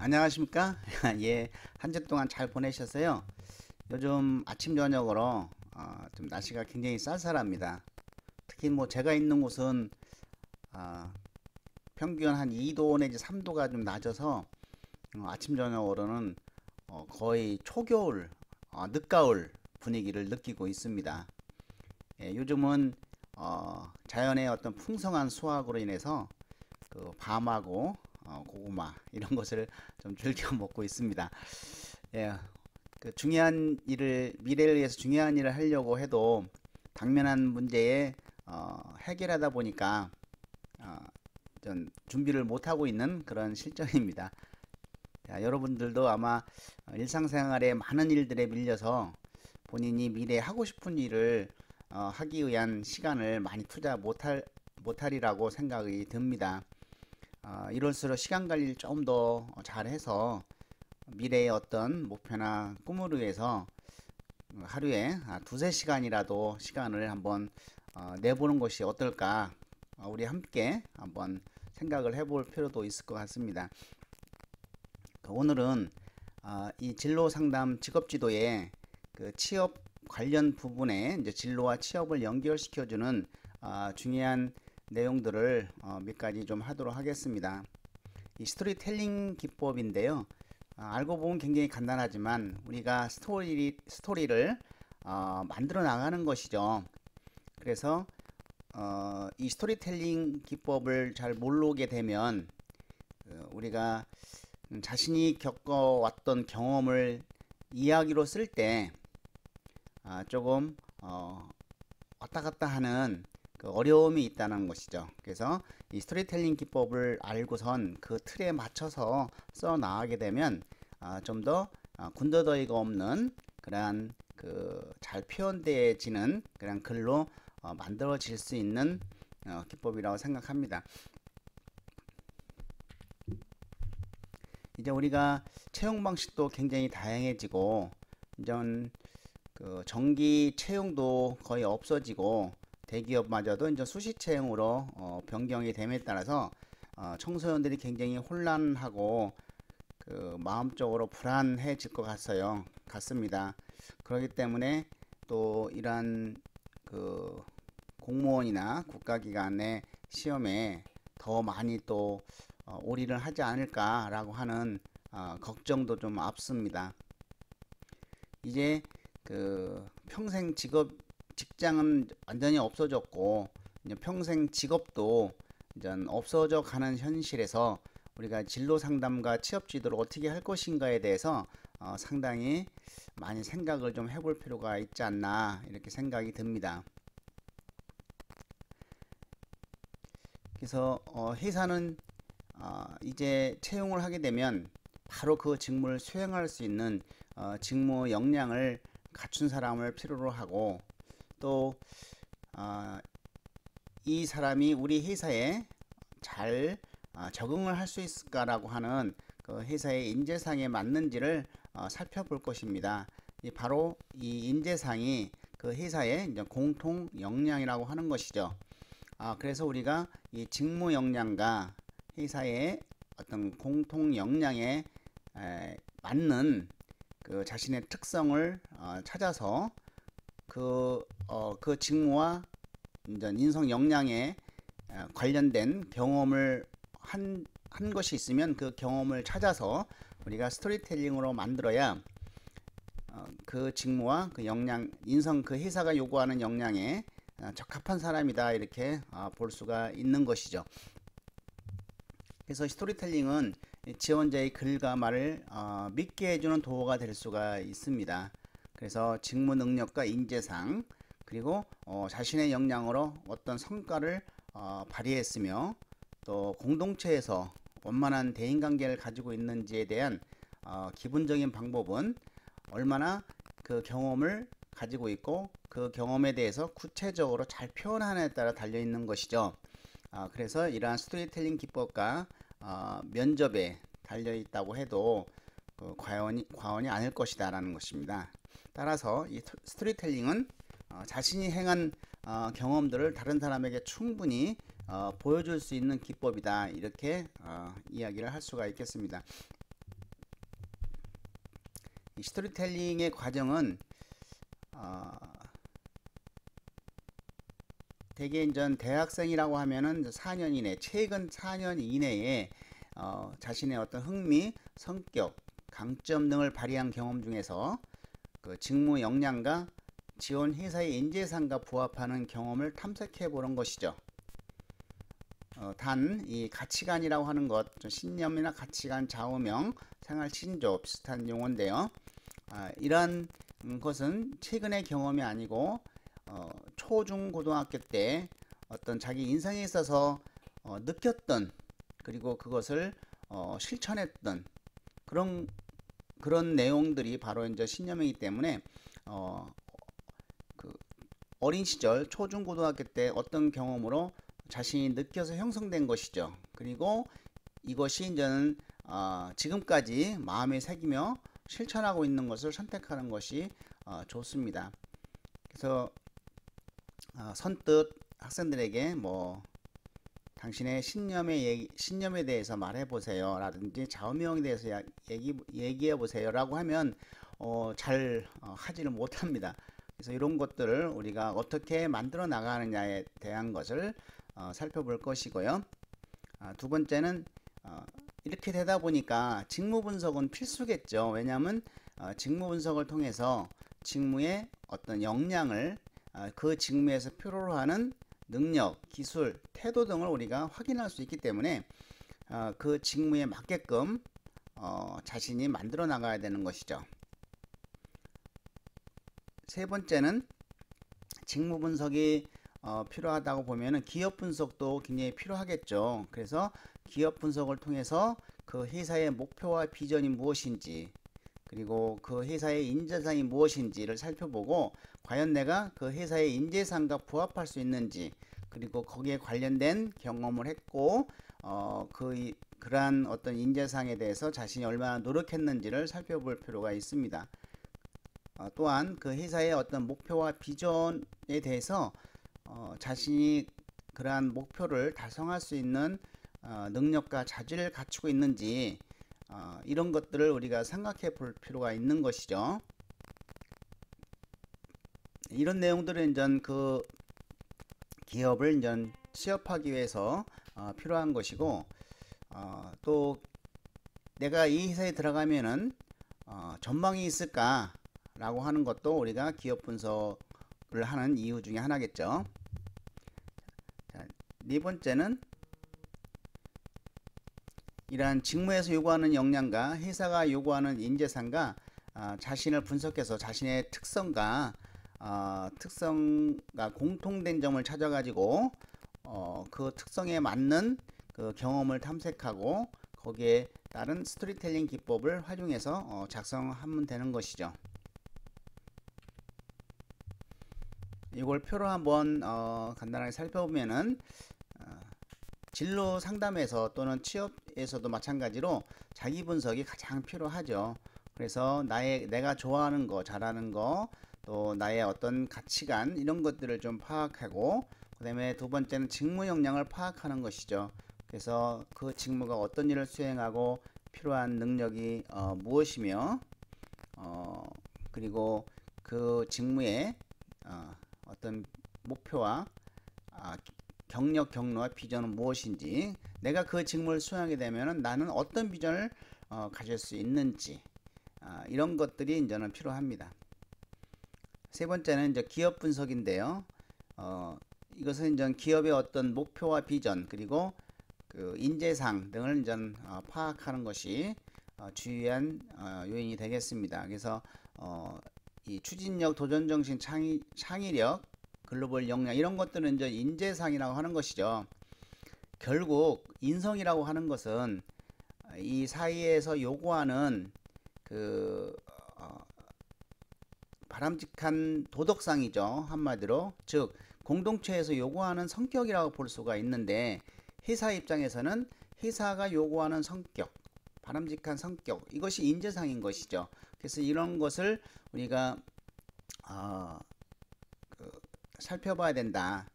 안녕하십니까? 예, 한 주 동안 잘 보내셨어요? 요즘 아침 저녁으로 좀 날씨가 굉장히 쌀쌀합니다. 특히 뭐 제가 있는 곳은 어, 평균 한 2도 내지 3도가 좀 낮아서 아침 저녁으로는 거의 초겨울, 늦가을 분위기를 느끼고 있습니다. 예, 요즘은 자연의 어떤 풍성한 수확으로 인해서 그 밤하고 고구마 이런 것을 좀 즐겨 먹고 있습니다. 예, 그 중요한 일을 미래를 위해서 중요한 일을 하려고 해도 당면한 문제에 해결하다 보니까 어, 좀 준비를 못 하고 있는 그런 실정입니다. 자, 여러분들도 아마 일상생활에 많은 일들에 밀려서 본인이 미래에 하고 싶은 일을 하기 위한 시간을 많이 투자 못하리라고 생각이 듭니다. 이럴수록 시간 관리를 좀 더 잘해서 미래의 어떤 목표나 꿈을 위해서 하루에 두세 시간이라도 시간을 한번 내보는 것이 어떨까? 우리 함께 한번 생각을 해볼 필요도 있을 것 같습니다. 오늘은 이 진로 상담 직업 지도에 그 취업 관련 부분에 이제 진로와 취업을 연결시켜주는 중요한 내용들을 몇 가지 좀 하도록 하겠습니다. 이 스토리텔링 기법인데요. 알고 보면 굉장히 간단하지만 우리가 스토리를 만들어 나가는 것이죠. 그래서 이 스토리텔링 기법을 잘 모르게 되면 우리가 자신이 겪어왔던 경험을 이야기로 쓸 때 조금 왔다 갔다 하는 그 어려움이 있다는 것이죠. 그래서 이 스토리텔링 기법을 알고선 그 틀에 맞춰서 써 나가게 되면 좀 더 군더더기가 없는 그러한 그 잘 표현되어지는 그런 글로 만들어질 수 있는 기법이라고 생각합니다. 이제 우리가 채용 방식도 굉장히 다양해지고 이제 그 정기 채용도 거의 없어지고 대기업마저도 이제 수시 채용으로 변경이 됨에 따라서 청소년들이 굉장히 혼란하고 그 마음적으로 불안해질 것 같습니다. 그렇기 때문에 또 이러한 그 공무원이나 국가기관의 시험에 더 많이 또 올인을 하지 않을까라고 하는 걱정도 좀 앞섭니다. 이제 그 평생 직장은 완전히 없어졌고 이제 평생 직업도 이제 없어져 가는 현실에서 우리가 진로 상담과 취업 지도를 어떻게 할 것인가에 대해서 상당히 많이 생각을 좀 해볼 필요가 있지 않나 이렇게 생각이 듭니다. 그래서 회사는 이제 채용을 하게 되면 바로 그 직무를 수행할 수 있는 직무 역량을 갖춘 사람을 필요로 하고 또 이 사람이 우리 회사에 잘 적응을 할 수 있을까라고 하는 그 회사의 인재상에 맞는지를 살펴볼 것입니다. 바로 이 인재상이 그 회사의 이제 공통 역량이라고 하는 것이죠. 그래서 우리가 이 직무 역량과 회사의 어떤 공통 역량에 맞는 그 자신의 특성을 찾아서 그 직무와 인성 역량에 관련된 경험을 한 것이 있으면 그 경험을 찾아서 우리가 스토리텔링으로 만들어야 그 직무와 그 역량, 그 회사가 요구하는 역량에 적합한 사람이다 이렇게 볼 수가 있는 것이죠. 그래서 스토리텔링은 지원자의 글과 말을 믿게 해주는 도구가 될 수가 있습니다. 그래서 직무 능력과 인재상 그리고 자신의 역량으로 어떤 성과를 발휘했으며 또 공동체에서 원만한 대인관계를 가지고 있는지에 대한 기본적인 방법은 얼마나 그 경험을 가지고 있고 그 경험에 대해서 구체적으로 잘 표현하느냐에 따라 달려 있는 것이죠. 그래서 이러한 스토리텔링 기법과 면접에 달려 있다고 해도 과언이 아닐 것이다라는 것입니다. 따라서 이 스토리텔링은 자신이 행한 경험들을 다른 사람에게 충분히 보여줄 수 있는 기법이다 이렇게 이야기를 할 수가 있겠습니다. 스토리텔링의 과정은 대개 이제 대학생이라고 하면은 4년 이내, 최근 4년 이내에 자신의 어떤 흥미, 성격, 강점 등을 발휘한 경험 중에서 그 직무 역량과 지원 회사의 인재상과 부합하는 경험을 탐색해 보는 것이죠. 단 이 가치관이라고 하는 것, 신념이나 가치관, 좌우명, 생활 신조 비슷한 용어인데요. 이러한 것은 최근의 경험이 아니고 초중 고등학교 때 어떤 자기 인생에 있어서 느꼈던, 그리고 그것을 실천했던 그런 내용들이 바로 이제 신념이기 때문에 그 어린 시절 초중 고등학교 때 어떤 경험으로 자신이 느껴서 형성된 것이죠. 그리고 이것이 이제는 지금까지 마음에 새기며 실천하고 있는 것을 선택하는 것이 좋습니다. 그래서 선뜻 학생들에게 뭐 당신의 신념에 대해서 말해보세요 라든지 좌우명에 대해서 얘기해보세요 라고 하면 잘 하지를 못합니다. 그래서 이런 것들을 우리가 어떻게 만들어 나가느냐에 대한 것을 살펴볼 것이고요. 두 번째는 이렇게 되다 보니까 직무 분석은 필수겠죠. 왜냐하면 직무 분석을 통해서 직무의 어떤 역량을 그 직무에서 필요로 하는 능력, 기술, 태도 등을 우리가 확인할 수 있기 때문에 그 직무에 맞게끔 자신이 만들어 나가야 되는 것이죠. 세 번째는 직무 분석이 필요하다고 보면은 기업 분석도 굉장히 필요하겠죠. 그래서 기업 분석을 통해서 그 회사의 목표와 비전이 무엇인지, 그리고 그 회사의 인재상이 무엇인지를 살펴보고 과연 내가 그 회사의 인재상과 부합할 수 있는지, 그리고 거기에 관련된 경험을 했고 그러한 어떤 인재상에 대해서 자신이 얼마나 노력했는지를 살펴볼 필요가 있습니다. 또한 그 회사의 어떤 목표와 비전에 대해서 자신이 그러한 목표를 달성할 수 있는 능력과 자질을 갖추고 있는지 이런 것들을 우리가 생각해 볼 필요가 있는 것이죠. 이런 내용들은 이제 그 기업을 이제 취업하기 위해서 필요한 것이고 또 내가 이 회사에 들어가면은 전망이 있을까 라고 하는 것도 우리가 기업 분석을 하는 이유 중에 하나겠죠. 자, 네 번째는 이러한 직무에서 요구하는 역량과 회사가 요구하는 인재상과 자신을 분석해서 자신의 특성과 공통된 점을 찾아가지고 그 특성에 맞는 그 경험을 탐색하고 거기에 따른 스토리텔링 기법을 활용해서 작성하면 되는 것이죠. 이걸 표로 한번 간단하게 살펴보면은 진로 상담에서 또는 취업에서도 마찬가지로 자기 분석이 가장 필요하죠. 그래서 내가 좋아하는 거, 잘하는 거, 또 나의 어떤 가치관 이런 것들을 좀 파악하고, 그 다음에 두 번째는 직무 역량을 파악하는 것이죠. 그래서 그 직무가 어떤 일을 수행하고 필요한 능력이 무엇이며 그리고 그 직무의 어떤 목표와 경력, 경로와 비전은 무엇인지, 내가 그 직무를 수행하게 되면 나는 어떤 비전을 가질 수 있는지 이런 것들이 이제는 필요합니다. 세 번째는 이제 기업 분석인데요. 이것은 이제 기업의 어떤 목표와 비전, 그리고 그 인재상 등을 이제 파악하는 것이 주요한 요인이 되겠습니다. 그래서 이 추진력, 도전정신, 창의력, 글로벌 역량 이런 것들은 이제 인재상이라고 하는 것이죠. 결국 인성이라고 하는 것은 이 사이에서 요구하는 그 바람직한 도덕상이죠. 한마디로 즉 공동체에서 요구하는 성격이라고 볼 수가 있는데, 회사 입장에서는 회사가 요구하는 성격, 바람직한 성격, 이것이 인재상인 것이죠. 그래서 이런 것을 우리가 살펴봐야 된다.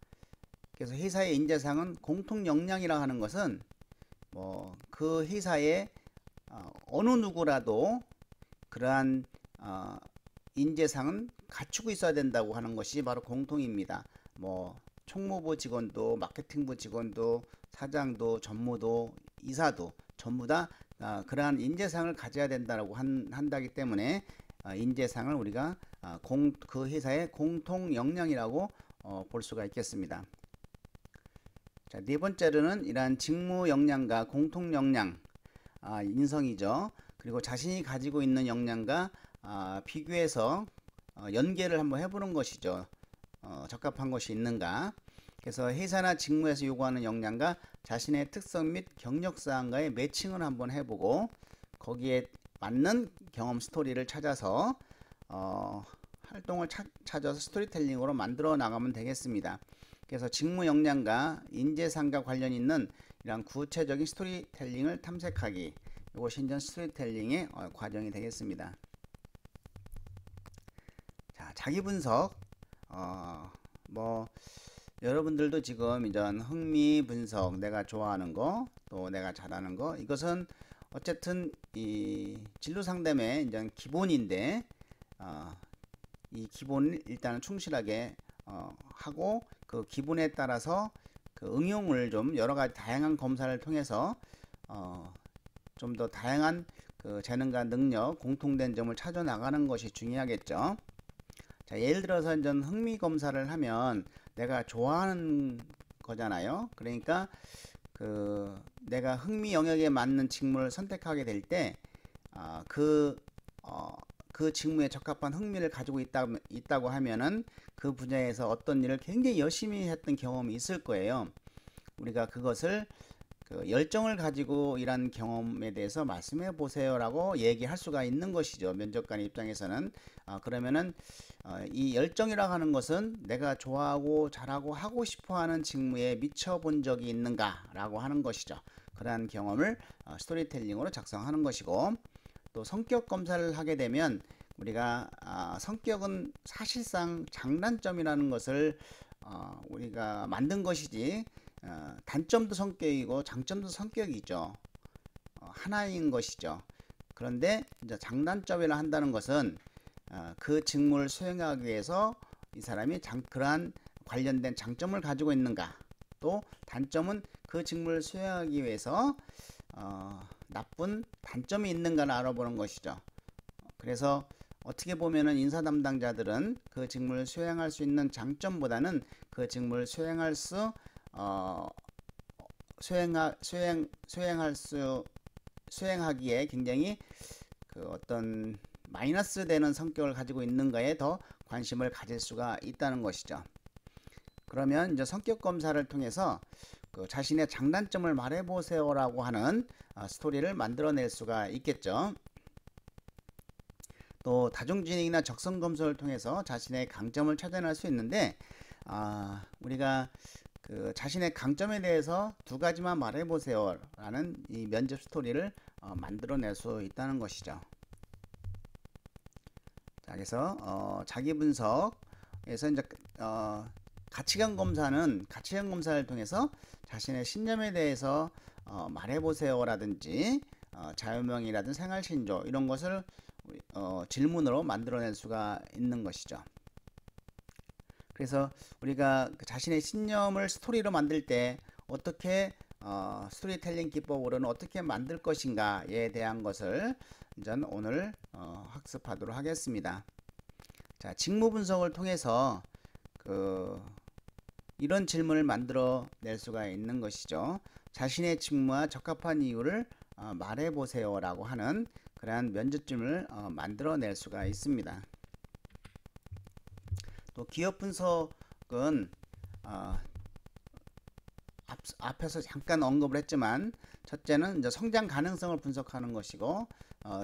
그래서 회사의 인재상은 공통 역량이라고 하는 것은 그 회사의 어느 누구라도 그러한 인재상은 갖추고 있어야 된다고 하는 것이 바로 공통입니다. 뭐 총무부 직원도 마케팅부 직원도 사장도 전무도 이사도 전부 다 그러한 인재상을 가져야 된다고 한다기 때문에 인재상을 우리가 그 회사의 공통 역량이라고 볼 수가 있겠습니다. 자, 네 번째로는 이러한 직무 역량과 공통 역량 인성이죠. 그리고 자신이 가지고 있는 역량과 비교해서 연계를 한번 해보는 것이죠. 적합한 것이 있는가. 그래서 회사나 직무에서 요구하는 역량과 자신의 특성 및 경력사항과의 매칭을 한번 해보고 거기에 맞는 경험 스토리를 찾아서 활동을 찾아서 스토리텔링으로 만들어 나가면 되겠습니다. 그래서 직무 역량과 인재상과 관련 있는 이런 구체적인 스토리텔링을 탐색하기, 이것이 이제 스토리텔링의 과정이 되겠습니다. 자, 자기 분석. 뭐 여러분들도 지금 이제 흥미 분석, 내가 좋아하는 거, 또 내가 잘하는 거, 이것은 어쨌든 이 진로 상담의 이제 기본인데 이 기본을 일단은 충실하게 하고 그 기본에 따라서 그 응용을 좀 여러 가지 다양한 검사를 통해서 좀 더 다양한 그 재능과 능력, 공통된 점을 찾아 나가는 것이 중요하겠죠. 자, 예를 들어서 이제 흥미 검사를 하면 내가 좋아하는 거잖아요. 그러니까 그 내가 흥미 영역에 맞는 직무를 선택하게 될 때 그 직무에 적합한 흥미를 가지고 있다고 하면은 그 분야에서 어떤 일을 굉장히 열심히 했던 경험이 있을 거예요. 우리가 그것을 그 열정을 가지고 일한 경험에 대해서 말씀해 보세요라고 얘기할 수가 있는 것이죠. 면접관 입장에서는 그러면은 이 열정이라고 하는 것은 내가 좋아하고 잘하고 하고 싶어하는 직무에 미쳐본 적이 있는가라고 하는 것이죠. 그러한 경험을 스토리텔링으로 작성하는 것이고, 또 성격 검사를 하게 되면 우리가 성격은 사실상 장단점이라는 것을 우리가 만든 것이지 단점도 성격이고 장점도 성격이죠. 하나인 것이죠. 그런데 이제 장단점이라 한다는 것은 그 직무를 수행하기 위해서 이 사람이 그러한 관련된 장점을 가지고 있는가, 또 단점은 그 직무를 수행하기 위해서 나쁜 단점이 있는가를 알아보는 것이죠. 그래서 어떻게 보면은 인사 담당자들은 그 직무를 수행할 수 있는 장점보다는 그 직무를 수행하기에 굉장히 그 어떤 마이너스 되는 성격을 가지고 있는가에 더 관심을 가질 수가 있다는 것이죠. 그러면 이제 성격 검사를 통해서 그 자신의 장단점을 말해보세요라고 하는 스토리를 만들어낼 수가 있겠죠. 또 다중진행이나 적성 검사를 통해서 자신의 강점을 찾아낼 수 있는데 우리가 그 자신의 강점에 대해서 두 가지만 말해보세요라는 이 면접 스토리를 만들어낼 수 있다는 것이죠. 자, 그래서 자기 분석에서 이제 가치관 검사를 통해서 자신의 신념에 대해서 말해보세요라든지 자유명이라든지 생활신조 이런 것을 질문으로 만들어낼 수가 있는 것이죠. 그래서 우리가 자신의 신념을 스토리로 만들 때 어떻게 스토리텔링 기법으로는 어떻게 만들 것인가에 대한 것을 이제 오늘 학습하도록 하겠습니다. 자, 직무 분석을 통해서 이런 질문을 만들어 낼 수가 있는 것이죠. 자신의 직무와 적합한 이유를 말해보세요 라고 하는 그러한 면접질문을 만들어 낼 수가 있습니다. 또 기업 분석은 앞에서 잠깐 언급을 했지만, 첫째는 이제 성장 가능성을 분석하는 것이고,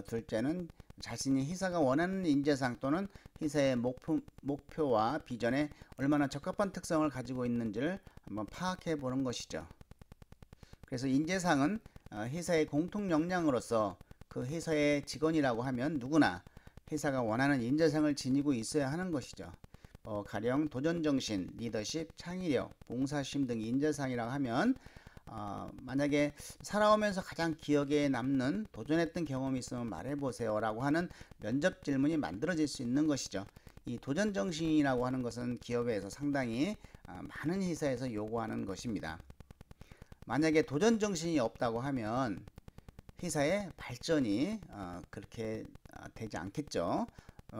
둘째는 자신이 회사가 원하는 인재상 또는 회사의 목표와 비전에 얼마나 적합한 특성을 가지고 있는지를 한번 파악해 보는 것이죠. 그래서 인재상은 회사의 공통 역량으로서 그 회사의 직원이라고 하면 누구나 회사가 원하는 인재상을 지니고 있어야 하는 것이죠. 가령 도전정신, 리더십, 창의력, 봉사심 등 인재상이라고 하면 만약에 살아오면서 가장 기억에 남는 도전했던 경험이 있으면 말해보세요 라고 하는 면접 질문이 만들어질 수 있는 것이죠. 이 도전 정신이라고 하는 것은 기업에서 상당히 많은 회사에서 요구하는 것입니다. 만약에 도전 정신이 없다고 하면 회사의 발전이 그렇게 되지 않겠죠.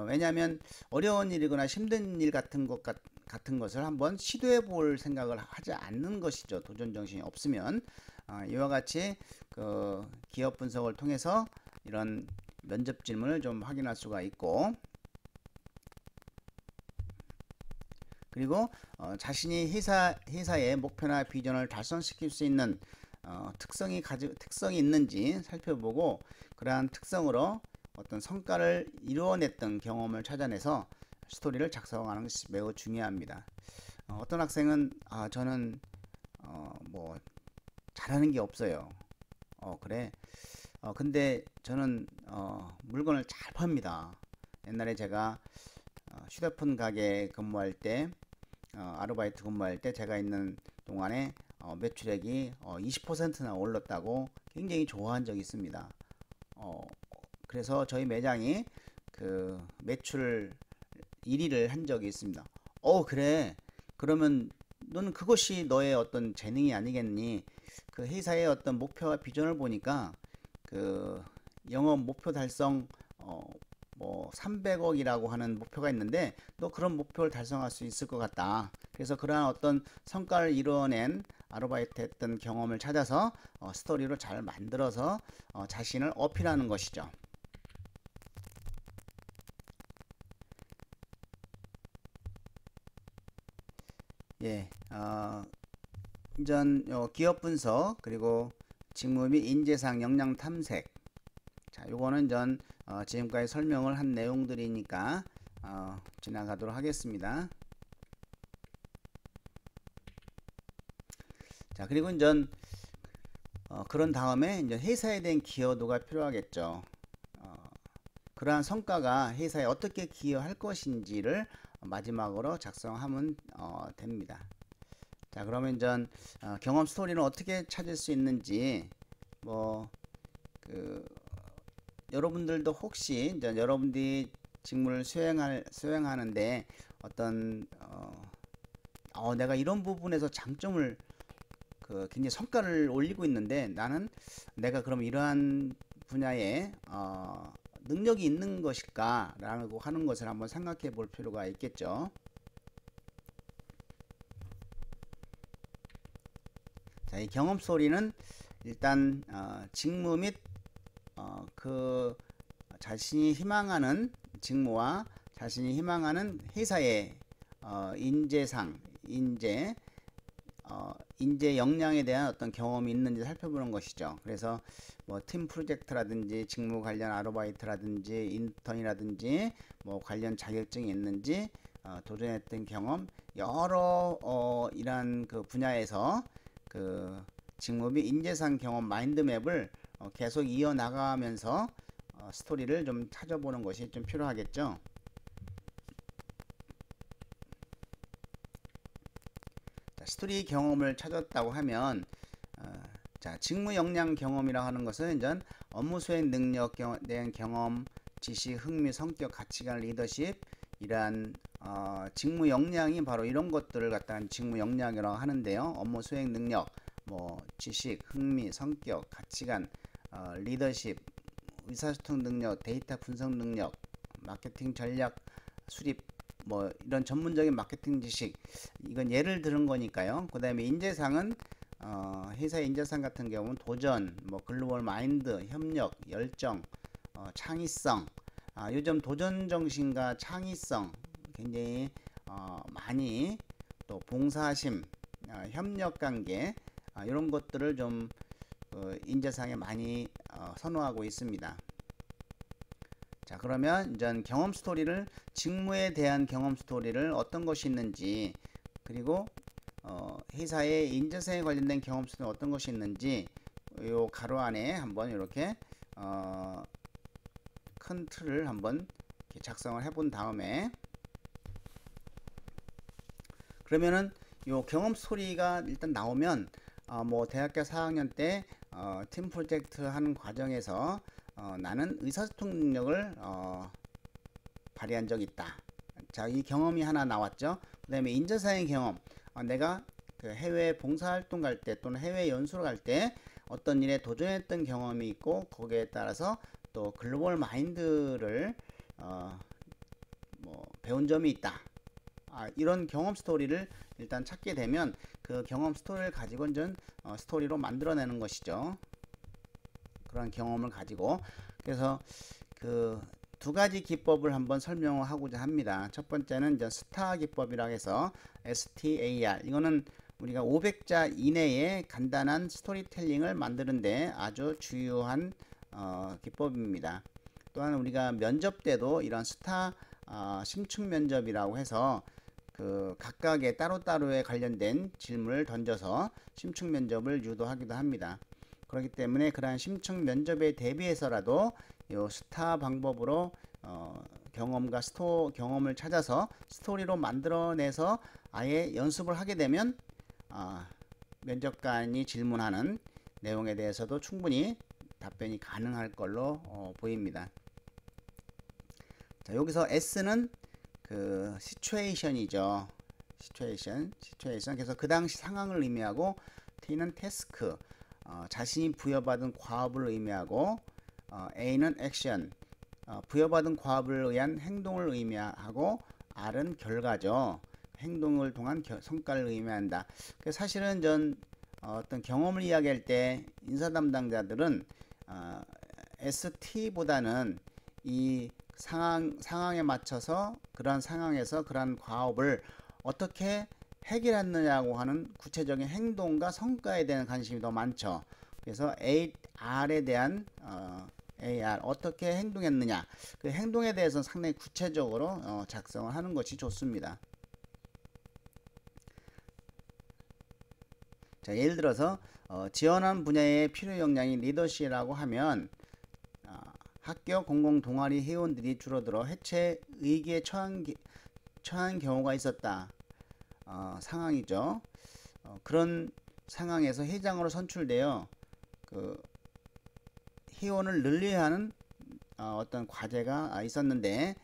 왜냐하면 어려운 일이거나 힘든 일 같은 것을 한번 시도해 볼 생각을 하지 않는 것이죠. 도전 정신이 없으면 이와 같이 그 기업 분석을 통해서 이런 면접 질문을 좀 확인할 수가 있고, 그리고 자신이 회사의 목표나 비전을 달성시킬 수 있는 특성이 있는지 살펴보고, 그러한 특성으로 어떤 성과를 이루어냈던 경험을 찾아내서 스토리를 작성하는 것이 매우 중요합니다. 어떤 학생은 저는 뭐 잘하는 게 없어요. 그래. 근데 저는 물건을 잘 팝니다. 옛날에 제가 휴대폰 가게 근무할 때, 아르바이트 근무할 때 제가 있는 동안에 매출액이 20%나 올랐다고 굉장히 좋아한 적이 있습니다. 그래서 저희 매장이 그 매출 1위를 한 적이 있습니다. 그래. 그러면 너는 그것이 너의 어떤 재능이 아니겠니? 그 회사의 어떤 목표와 비전을 보니까 그 영업 목표 달성 뭐 300억이라고 하는 목표가 있는데 너 그런 목표를 달성할 수 있을 것 같다. 그래서 그러한 어떤 성과를 이뤄낸 아르바이트 했던 경험을 찾아서 스토리로 잘 만들어서 자신을 어필하는 것이죠. 예, 이전 기업 분석, 그리고 직무 및 인재상 역량 탐색. 자, 요거는 전 지금까지 설명을 한 내용들이니까 지나가도록 하겠습니다. 자, 그리고 이제 그런 다음에 이제 회사에 대한 기여도가 필요하겠죠. 그러한 성과가 회사에 어떻게 기여할 것인지를 마지막으로 작성하면 됩니다. 자, 그러면 이제 경험 스토리는 어떻게 찾을 수 있는지, 뭐 그 여러분들도 혹시 이제 여러분들이 직무를 수행하는데 어떤 내가 이런 부분에서 장점을 굉장히 성과를 올리고 있는데 나는 내가 그럼 이러한 분야에 능력이 있는 것일까 라고 하는 것을 한번 생각해 볼 필요가 있겠죠. 자, 이 경험 스토리는 일단 직무 및 그 자신이 희망하는 직무와 자신이 희망하는 회사의 인재상, 인재 역량에 대한 어떤 경험이 있는지 살펴보는 것이죠. 그래서 뭐 팀 프로젝트라든지 직무 관련 아르바이트라든지 인턴이라든지 뭐 관련 자격증이 있는지 도전했던 경험, 여러 이러한 그 분야에서 그 직무 및 인재상 경험 마인드맵을 계속 이어나가면서 스토리를 좀 찾아보는 것이 좀 필요하겠죠. 자, 스토리 경험을 찾았다고 하면 자, 직무 역량 경험이라 하는 것은 이제 업무 수행 능력 대한 경험, 지식, 흥미, 성격, 가치관, 리더십, 이러한 직무 역량이 바로 이런 것들을 갖다가 직무 역량이라고 하는데요. 업무 수행 능력, 뭐 지식, 흥미, 성격, 가치관, 리더십, 의사소통 능력, 데이터 분석 능력, 마케팅 전략 수립, 뭐 이런 전문적인 마케팅 지식, 이건 예를 들은 거니까요. 그 다음에 인재상은 회사 인재상 같은 경우는 도전, 뭐 글로벌 마인드, 협력, 열정, 창의성. 요즘 도전 정신과 창의성 굉장히 많이, 또 봉사심, 협력 관계, 이런 것들을 좀 인재상에 많이 선호하고 있습니다. 자, 그러면 이제 경험 스토리를, 직무에 대한 경험 스토리를 어떤 것이 있는지, 그리고 회사의 인재상에 관련된 경험 스토리 어떤 것이 있는지 요 가로 안에 한번 이렇게 큰 틀을 한번 작성을 해본 다음에, 그러면은 요 경험 스토리가 일단 나오면 뭐 대학교 4학년 때 팀 프로젝트 하는 과정에서 나는 의사소통 능력을 발휘한 적이 있다. 자, 이 경험이 하나 나왔죠. 그 다음에 인재사회 경험. 내가 그 해외 봉사활동 갈 때 또는 해외 연수를 갈 때 어떤 일에 도전했던 경험이 있고 거기에 따라서 또 글로벌 마인드를 뭐 배운 점이 있다. 이런 경험 스토리를 일단 찾게 되면 그 경험 스토리를 가지고 이제 스토리로 만들어내는 것이죠. 그런 경험을 가지고. 그래서 그 두 가지 기법을 한번 설명을 하고자 합니다. 첫 번째는 이제 스타 기법이라고 해서 STAR. 이거는 우리가 500자 이내의 간단한 스토리텔링을 만드는데 아주 주요한 기법입니다. 또한 우리가 면접 때도 이런 스타 심층 면접이라고 해서 그 각각의 따로따로에 관련된 질문을 던져서 심층 면접을 유도하기도 합니다. 그렇기 때문에 그러한 심층 면접에 대비해서라도 이 스타 방법으로 경험을 찾아서 스토리로 만들어내서 아예 연습을 하게 되면 면접관이 질문하는 내용에 대해서도 충분히 답변이 가능할 걸로 보입니다. 자, 여기서 S는 그 시츄에이션이죠. 시츄에이션. 그래서 그 당시 상황을 의미하고 T는 태스크, 자신이 부여받은 과업을 의미하고 A는 액션, 부여받은 과업을 위한 행동을 의미하고 R은 결과죠. 행동을 통한 성과를 의미한다. 사실은 어떤 경험을 이야기할 때 인사 담당자들은 ST보다는 이 상황에 맞춰서 그러한 상황에서 그러한 과업을 어떻게 해결했느냐고 하는 구체적인 행동과 성과에 대한 관심이 더 많죠. 그래서 AR에 대한 AR 어떻게 행동했느냐, 그 행동에 대해서는 상당히 구체적으로 작성을 하는 것이 좋습니다. 자, 예를 들어서 지원한 분야의 필요 역량이 리더십이라고 하면 학교 공공 동아리 회원들이 줄어들어 해체 위기에 처한 경우가 있었다. 상황이죠. 그런 상황에서 회장으로 선출되어 그 회원을 늘려야 하는 어떤 과제가 있었는데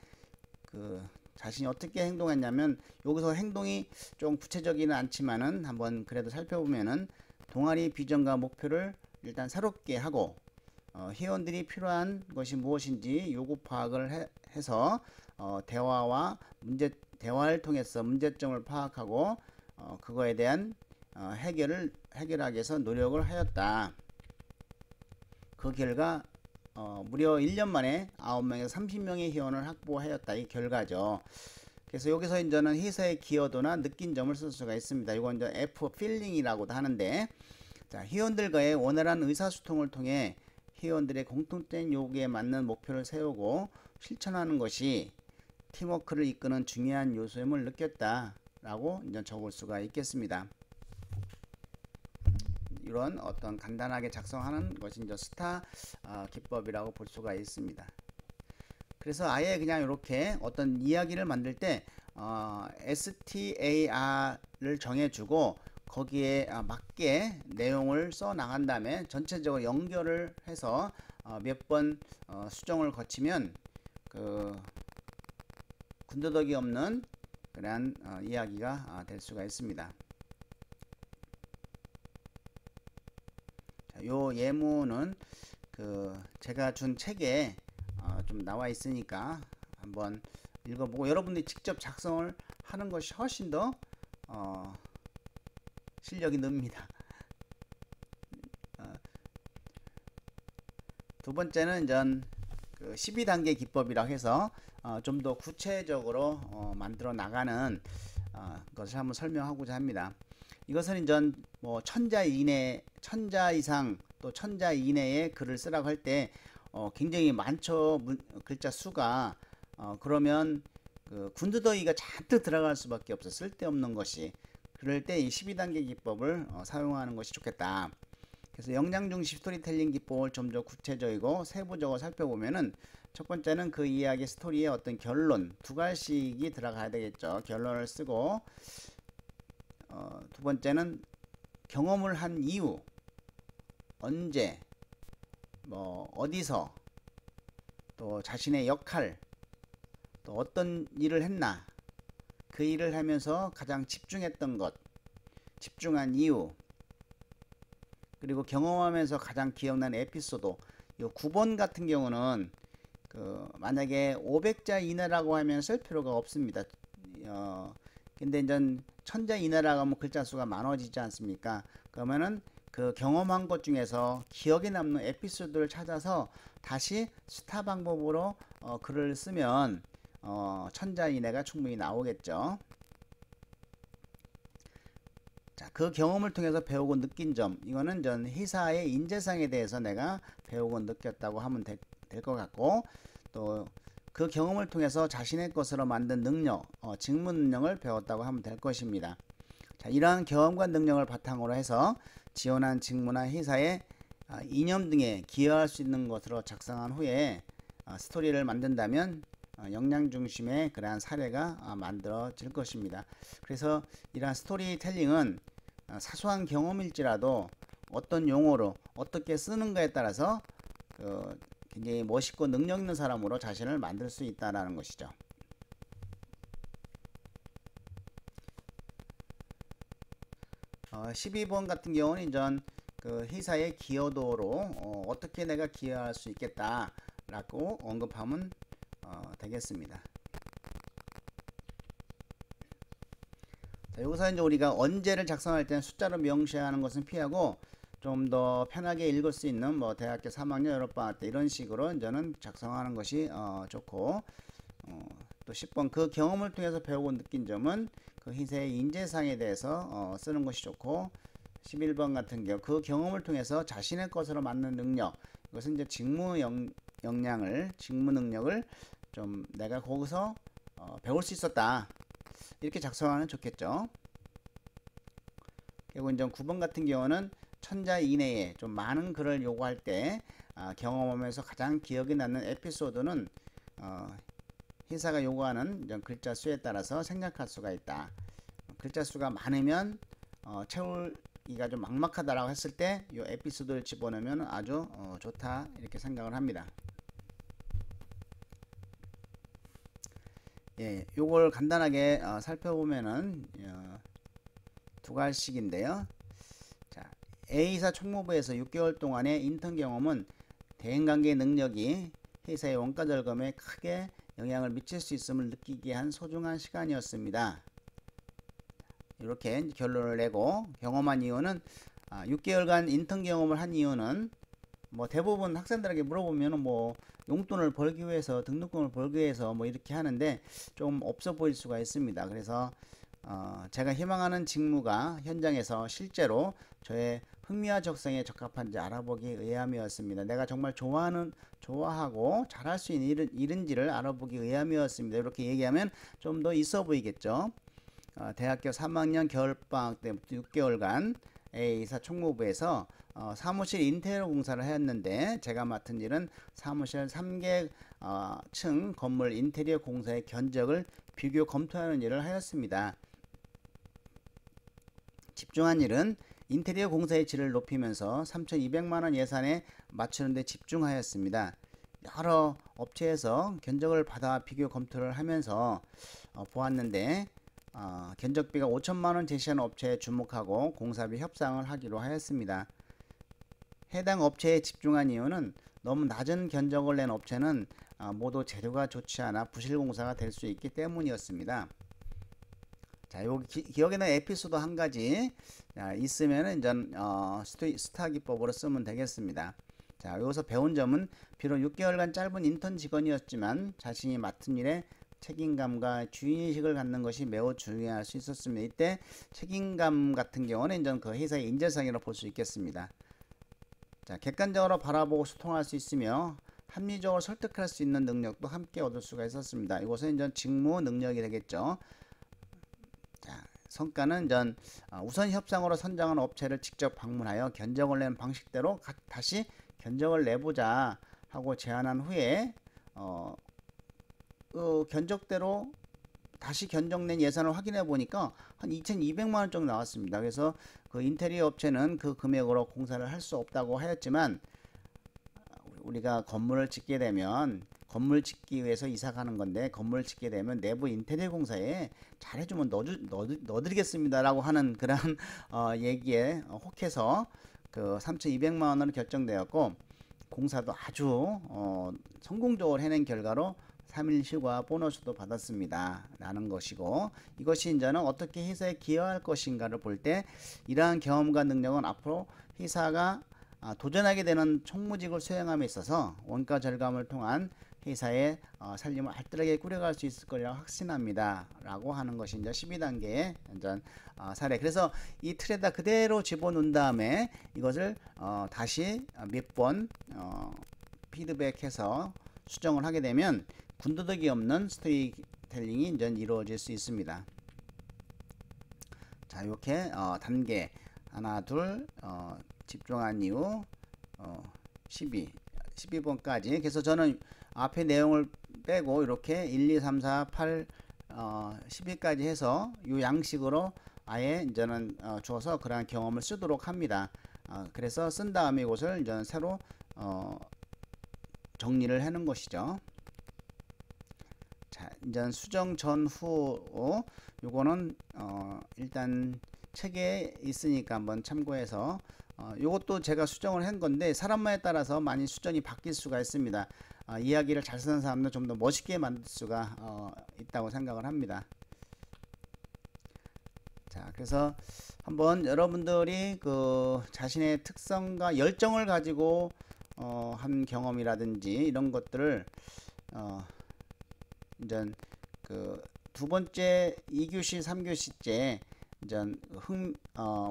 그 자신이 어떻게 행동했냐면, 여기서 행동이 좀 구체적이는 않지만은 한번 그래도 살펴보면은 동아리 비전과 목표를 일단 새롭게 하고 회원들이 필요한 것이 무엇인지 요구 파악을 해서 대화를 통해서 문제점을 파악하고 그거에 대한 해결하기 위해서 노력을 하였다. 그 결과 무려 1년 만에 9명에서 30명의 회원을 확보하였다. 이 결과죠. 그래서 여기서 이제는 회사의 기여도나 느낀 점을 쓸 수가 있습니다. 이건 이제 F 필링이라고도 하는데, 자, 회원들과의 원활한 의사소통을 통해 회원들의 공통된 요구에 맞는 목표를 세우고 실천하는 것이 팀워크를 이끄는 중요한 요소임을 느꼈다라고 이제 적을 수가 있겠습니다. 이런 어떤 간단하게 작성하는 것이 이제 스타 기법이라고 볼 수가 있습니다. 그래서 아예 그냥 이렇게 어떤 이야기를 만들 때 STAR을 정해주고 거기에 맞게 내용을 써 나간 다음에 전체적으로 연결을 해서 몇 번 수정을 거치면 그 군더더기 없는 그런 이야기가 될 수가 있습니다. 자, 요 예문은 그 제가 준 책에 좀 나와 있으니까 한번 읽어보고 여러분들이 직접 작성을 하는 것이 훨씬 더 실력이 늡니다. 두 번째는 그 12단계 기법이라고 해서 좀 더 구체적으로 만들어 나가는 것을 한번 설명하고자 합니다. 이것은 뭐 1000자 이상 또 1000자 이내의 글을 쓰라고 할 때 굉장히 많죠. 글자 수가. 그러면 그 군더더기가 잔뜩 들어갈 수밖에 없어. 쓸데없는 것이. 그럴 때 이 12단계 기법을 사용하는 것이 좋겠다. 그래서 역량 중심 스토리텔링 기법을 좀 더 구체적이고 세부적으로 살펴보면은, 첫 번째는 그 이야기 스토리의 어떤 결론, 두 가지씩이 들어가야 되겠죠. 결론을 쓰고 두 번째는 경험을 한 이유, 언제, 어디서, 또 자신의 역할, 또 어떤 일을 했나, 그 일을 하면서 가장 집중했던 것, 집중한 이유, 그리고 경험하면서 가장 기억나는 에피소드. 이 9번 같은 경우는 만약에 500자 이내라고 하면 쓸 필요가 없습니다. 근데 이제 1000자 이내라고 하면 글자 수가 많아지지 않습니까? 그러면은 그 경험한 것 중에서 기억에 남는 에피소드를 찾아서 다시 스타 방법으로 글을 쓰면 1000자 이내가 충분히 나오겠죠. 자, 그 경험을 통해서 배우고 느낀 점, 이거는 전 회사의 인재상에 대해서 내가 배우고 느꼈다고 하면 될 것 같고, 또 그 경험을 통해서 자신의 것으로 만든 능력, 직무 능력을 배웠다고 하면 될 것입니다. 자, 이러한 경험과 능력을 바탕으로 해서 지원한 직무나 회사의 이념 등에 기여할 수 있는 것으로 작성한 후에 스토리를 만든다면 역량 중심의 그러한 사례가 만들어질 것입니다. 그래서 이러한 스토리텔링은 사소한 경험일지라도 어떤 용어로 어떻게 쓰는가에 따라서 굉장히 멋있고 능력 있는 사람으로 자신을 만들 수 있다는 것이죠. 12번 같은 경우는 이전 그 회사의 기여도로 어떻게 내가 기여할 수 있겠다라고 언급하면 되겠습니다. 자, 여기서 이제 우리가 언제를 작성할 때는 숫자로 명시하는 것은 피하고 좀 더 편하게 읽을 수 있는 대학교 3학년 여름방학 때 이런 식으로 이제는 작성하는 것이 좋고, 또 10번 그 경험을 통해서 배우고 느낀 점은 그 회사의 인재상에 대해서 쓰는 것이 좋고, 11번 같은 경우 그 경험을 통해서 자신의 것으로 맞는 능력, 이것은 이제 직무 능력을 좀 내가 거기서 배울 수 있었다, 이렇게 작성하면 좋겠죠. 그리고 이제 9번 같은 경우는 1000자 이내에 좀 많은 글을 요구할 때 경험하면서 가장 기억에 남는 에피소드는 회사가 요구하는 글자 수에 따라서 생략할 수가 있다. 글자 수가 많으면 채우기가 좀 막막하다라고 했을 때 이 에피소드를 집어넣으면 아주 좋다, 이렇게 생각을 합니다. 예, 요걸 간단하게 살펴보면은 두 가지씩인데요. 자, A사 총무부에서 6개월 동안의 인턴 경험은 대인관계 능력이 회사의 원가 절감에 크게 영향을 미칠 수 있음을 느끼게 한 소중한 시간이었습니다. 이렇게 결론을 내고, 경험한 이유는 6개월간 인턴 경험을 한 이유는 대부분 학생들에게 물어보면 용돈을 벌기 위해서, 등록금을 벌기 위해서 이렇게 하는데 좀 없어 보일 수가 있습니다. 그래서 제가 희망하는 직무가 현장에서 실제로 저의 흥미와 적성에 적합한지 알아보기 위함이었습니다. 내가 정말 좋아하고 잘할 수 있는 일인지를 알아보기 위함이었습니다. 이렇게 얘기하면 좀 더 있어 보이겠죠. 대학교 3학년 겨울방학 때부터 6개월간 A사 총무부에서 사무실 인테리어 공사를 했는데, 제가 맡은 일은 사무실 3개 층 건물 인테리어 공사의 견적을 비교 검토하는 일을 하였습니다. 집중한 일은 인테리어 공사의 질을 높이면서 3,200만원 예산에 맞추는 데 집중하였습니다. 여러 업체에서 견적을 받아 비교 검토를 하면서 보았는데 견적비가 5천만원 제시한 업체에 주목하고 공사비 협상을 하기로 하였습니다. 해당 업체에 집중한 이유는 너무 낮은 견적을 낸 업체는 모두 재료가 좋지 않아 부실공사가 될 수 있기 때문이었습니다. 자, 여기 기억에 나는 에피소드 한 가지 있으면은 이제 스타 기법으로 쓰면 되겠습니다. 자, 여기서 배운 점은 비록 6개월간 짧은 인턴 직원이었지만 자신이 맡은 일에 책임감과 주인의식을 갖는 것이 매우 중요할 수 있었습니다. 이때 책임감 같은 경우는 이제 그 회사의 인재상이라고 볼 수 있겠습니다. 자, 객관적으로 바라보고 소통할 수 있으며 합리적으로 설득할 수 있는 능력도 함께 얻을 수가 있었습니다. 이것은 이제 직무 능력이 되겠죠. 자, 성과는 전 우선 협상으로 선정한 업체를 직접 방문하여 견적을 낸 방식대로 다시 견적을 내보자 하고 제안한 후에 그 견적대로 다시 견적낸 예산을 확인해 보니까 한 2,200만 원 정도 나왔습니다. 그래서 그 인테리어 업체는 그 금액으로 공사를 할 수 없다고 하였지만, 우리가 건물을 짓게 되면 건물 짓기 위해서 이사 가는 건데, 건물을 짓게 되면 내부 인테리어 공사에 잘해주면 넣어드리겠습니다라고 하는 그런 얘기에 혹해서 그 3,200만 원으로 결정되었고, 공사도 아주 성공적으로 해낸 결과로 3일 휴가 보너스도 받았습니다 라는 것이고, 이것이 이제는 어떻게 회사에 기여할 것인가를 볼 때, 이러한 경험과 능력은 앞으로 회사가 도전하게 되는 총무직을 수행함에 있어서 원가 절감을 통한 회사의 살림을 알뜰하게 꾸려갈 수 있을 거라고 확신합니다 라고 하는 것이 이제 12단계의 사례. 그래서 이 틀에다 그대로 집어넣은 다음에 이것을 다시 몇 번 피드백해서 수정을 하게 되면 군더더기 없는 스토리텔링이 이제 이루어질 수 있습니다. 자, 이렇게 단계 하나 둘 집중한 이유 12번까지. 그래서 저는 앞에 내용을 빼고 이렇게 1, 2, 3, 4, 8, 10일까지 해서 이 양식으로 아예 이제는 주어서 그러한 경험을 쓰도록 합니다. 그래서 쓴 다음에 이것을 이제 새로 정리를 하는 것이죠. 자, 이제 수정 전후 요거는 일단 책에 있으니까 한번 참고해서 요것도 제가 수정을 한 건데, 사람마에 따라서 많이 수정이 바뀔 수가 있습니다. 이야기를 잘 쓰는 사람은 좀 더 멋있게 만들 수가 있다고 생각을 합니다. 자, 그래서 한번 여러분들이 그 자신의 특성과 열정을 가지고 한 경험이라든지 이런 것들을 이제 그 두 번째 2교시 3교시째 이제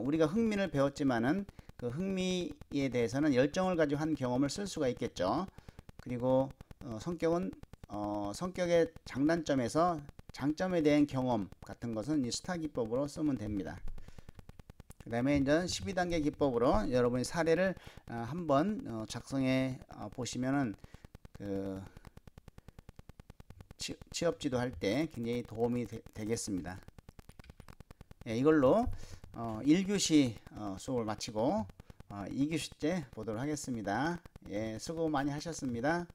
우리가 흥미를 배웠지만은 그 흥미에 대해서는 열정을 가지고 한 경험을 쓸 수가 있겠죠. 그리고 성격의 장단점에서 장점에 대한 경험 같은 것은 이 스타 기법으로 쓰면 됩니다. 그 다음에 이제 12단계 기법으로 여러분이 사례를 한번 작성해 보시면은 그 취업지도 할 때 굉장히 도움이 되겠습니다. 예, 이걸로 1교시 수업을 마치고 2교시째 보도록 하겠습니다. 예, 수고 많이 하셨습니다.